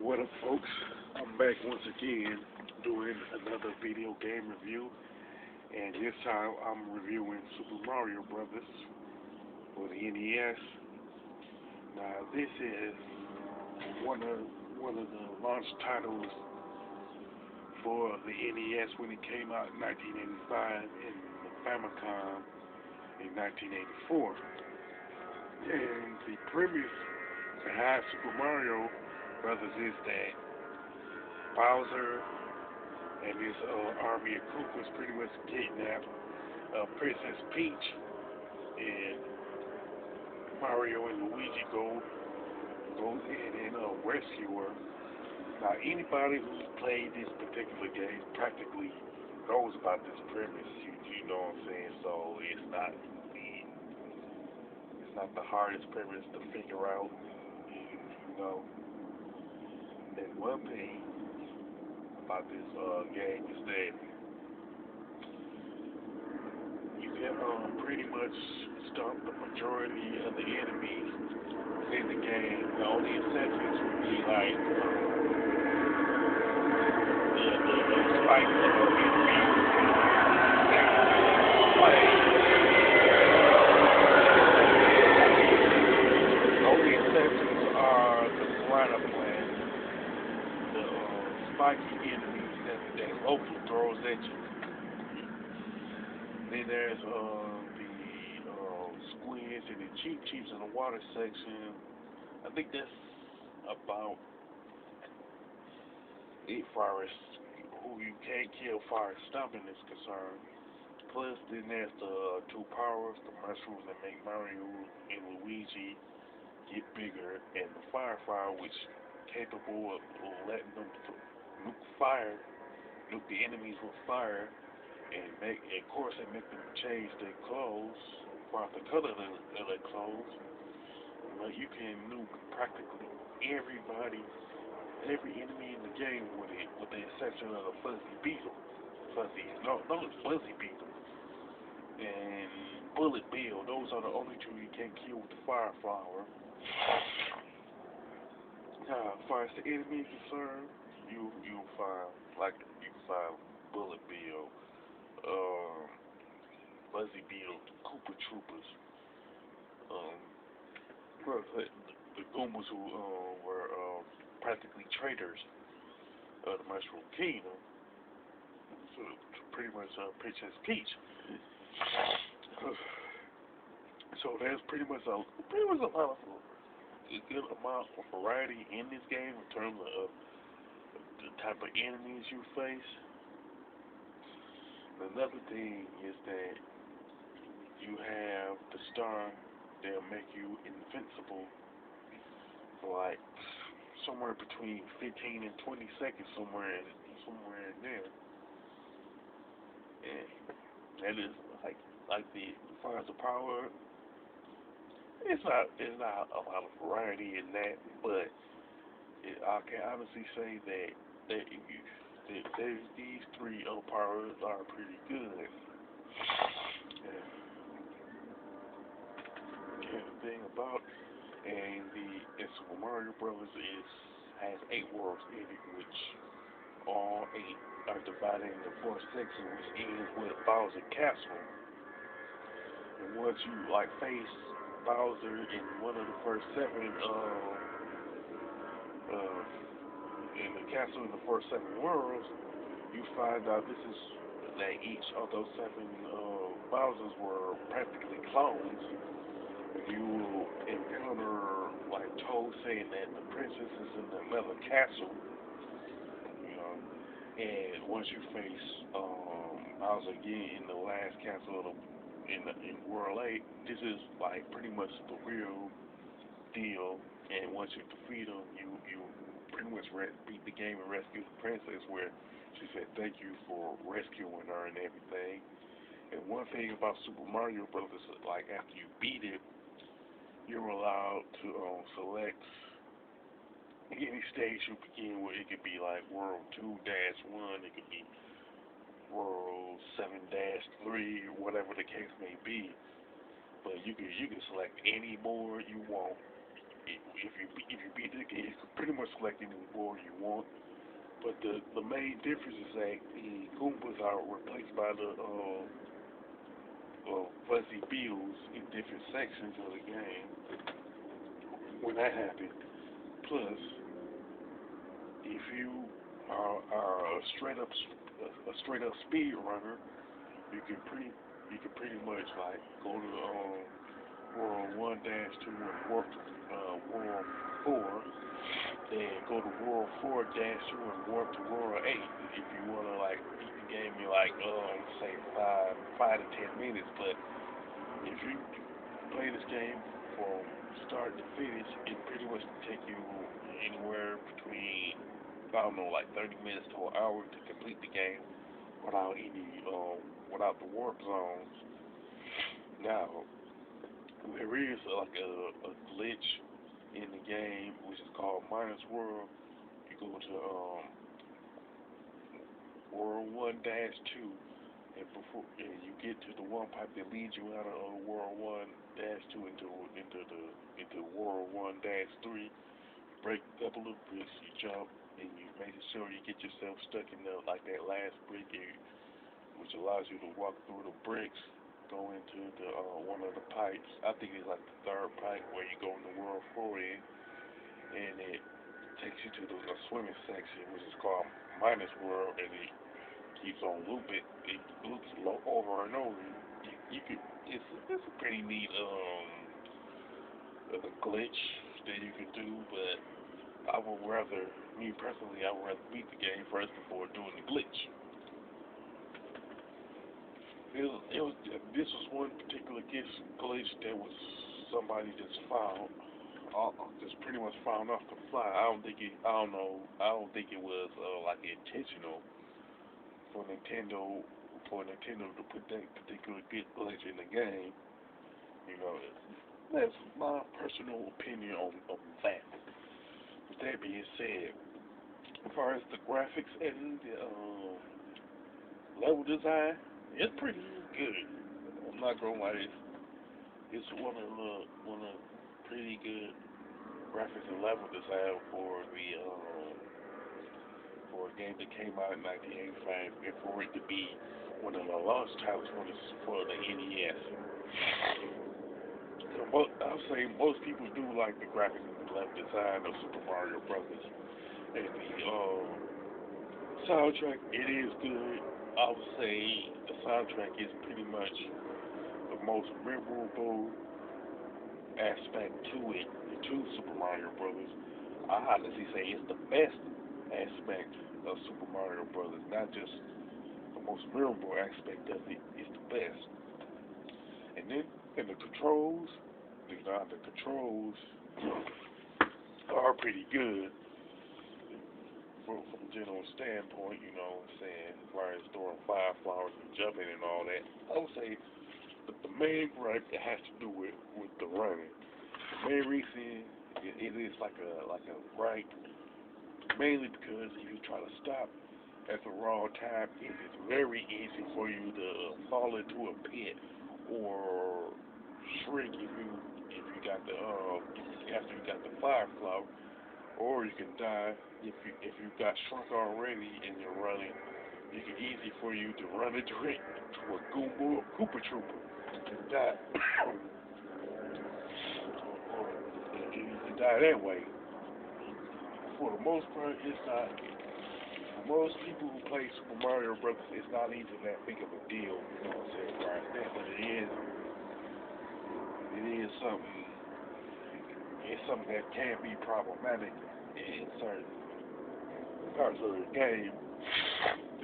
What up, folks? I'm back once again doing another video game review, and this time I'm reviewing Super Mario Brothers for the NES. Now, this is one of one of the launch titles for the NES when it came out in 1985 and the Famicom in 1984. And the premise behind Super Mario Brothers is that Bowser and his army of Koopas pretty much kidnapped Princess Peach, and Mario and Luigi go in and rescue her. Now, anybody who's played this particular game practically knows about this premise. You know what I'm saying? So it's not the hardest premise to figure out. You know, and one thing about this game is that you can pretty much stomp the majority of the enemies in the game. The only exceptions would be like the spikes of enemies play. The only exceptions are the piranha plant, the spiky enemies that Loki throws at you. Then there's the squids and the cheeps in the water section. I think that's about it far as who you can't kill far as stomping is concerned. Plus then there's the two powers, the mushrooms that make Mario and Luigi get bigger, and the Firefly, which capable of letting them nuke the enemies with fire, and of course, it make them change their clothes, throughout the color of their clothes. But you can nuke practically everybody, every enemy in the game with the exception of the Fuzzy Beetle. No, Fuzzy Beetle and Bullet Bill. Those are the only two you can't kill with the Fire Flower. Now, as far as the enemy is concerned, you can find Bullet Bill, um, Fuzzy Beetle, Koopa Troopers, um, the Goombas who were practically traitors of the Mushroom Kingdom, so pretty much Princess Peach. So there's pretty much a lot of a good amount of variety in this game in terms of the type of enemies you face. Another thing is that you have the star that'll make you invincible for like somewhere between 15 and 20 seconds, somewhere in there. And that is like the as far as the power, it's not a lot of variety in that, but I can honestly say that if you these three powers are pretty good. And the thing about and Super Mario Brothers has 8 worlds in it, which all 8 are divided into 4 sections, which ends with Bowser Castle. And once you face Bowser in one of the first 7 in the castle in the first 7 worlds, you find out that each of those 7 Bowsers were practically clones. You will encounter Toad saying that the princess is in another castle, you know, and once you face Bowser again in the last castle in World 8, this is pretty much the real deal. And once you defeat him, you pretty much beat the game and rescue the princess, where she said thank you for rescuing her and everything. And one thing about Super Mario Brothers, after you beat it, you're allowed to select any stage you begin with. It could be World 2-1, it could be World 7-3, whatever the case may be. But you can select any board you want if if you beat the game, you can pretty much select any world you want. But the main difference is that the Goombas are replaced by the fuzzy beetles in different sections of the game. When that happens, plus if you are a straight up speed runner, you can pretty much like go to World 1-2 and warp to World 4, then go to World 4-2 and warp to World 8 if you wanna like beat the game in like say 5 to 10 minutes. But if you play this game from start to finish, it pretty much take you anywhere between I don't know like 30 minutes to an hour to complete the game without without the warp zones. Now there is like a glitch in the game which is called Minus World. You go to World 1-2, and you get to the one pipe that leads you out of World 1-2 into World 1-3. Break a couple of bricks, you jump, and you make sure you get yourself stuck in like that last brick, which allows you to walk through the bricks, go into the one of the pipes. I think it's like the third pipe where you go in the World 4 in, and it takes you to the swimming section, which is called Minus World, and it keeps on looping. It loops over and over. You could. It's a pretty neat glitch that you can do, but me personally, I would rather beat the game first before doing the glitch. This was one particular glitch that was somebody just found, just pretty much found off the fly. I don't think it was like intentional for Nintendo to put that particular glitch in the game. You know, that's my personal opinion on that. With that being said, as far as the graphics and the level design, it's pretty good. I'm not gonna lie, it's one of the pretty good graphics and level design for a game that came out in 1985, and for it to be one of the launch titles for the NES. So I'll say most people do like the graphics and the level design of Super Mario Brothers, and the soundtrack, it is good. I would say the soundtrack is pretty much the most memorable aspect to Super Mario Brothers. I honestly say it's the best aspect of Super Mario Brothers, not just the most memorable aspect of it. It's the best. And then the controls, the controls are pretty good. From a general standpoint, you know what I'm saying, as far as throwing fire flowers and jumping and all that, I would say the main gripe it has to do with the running. The main reason it is like a gripe, mainly because if you try to stop at the wrong time, it is very easy for you to fall into a pit or shrink if you got the after you got the fire flower. Or you can die if you got shrunk already and you're running. It's easy for you to run into it to a Goomba or Koopa Trooper and die. You die that way. For the most part, it's not. For most people who play Super Mario Brothers, it's not even that big of a deal. You know what I'm saying? Right there, but it is something. It's something that can be problematic in certain parts of the game,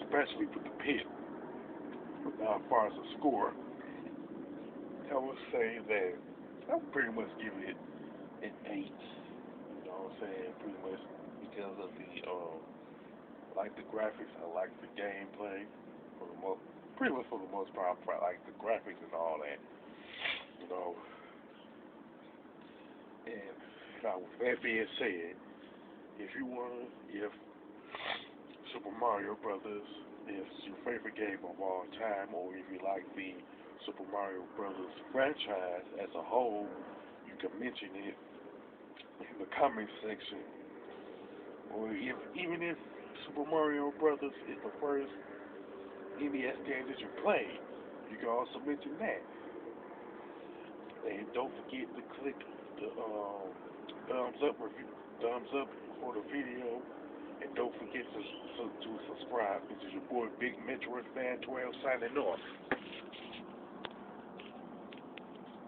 especially with the pit. Now, as far as the score, I would say that I would pretty much give it an 8. You know what I'm saying? Pretty much because of I like the graphics, I like the gameplay. Pretty much for the most part, I like the graphics and all that. You know, and now with that being said, if Super Mario Brothers is your favorite game of all time, or if you like the Super Mario Brothers franchise as a whole, you can mention it in the comment section. Or if even if Super Mario Brothers is the first NES game that you played, you can also mention that. And don't forget to click the thumbs up for the video, and don't forget to subscribe. This is your boy Big Metroid Fan 12 signing off.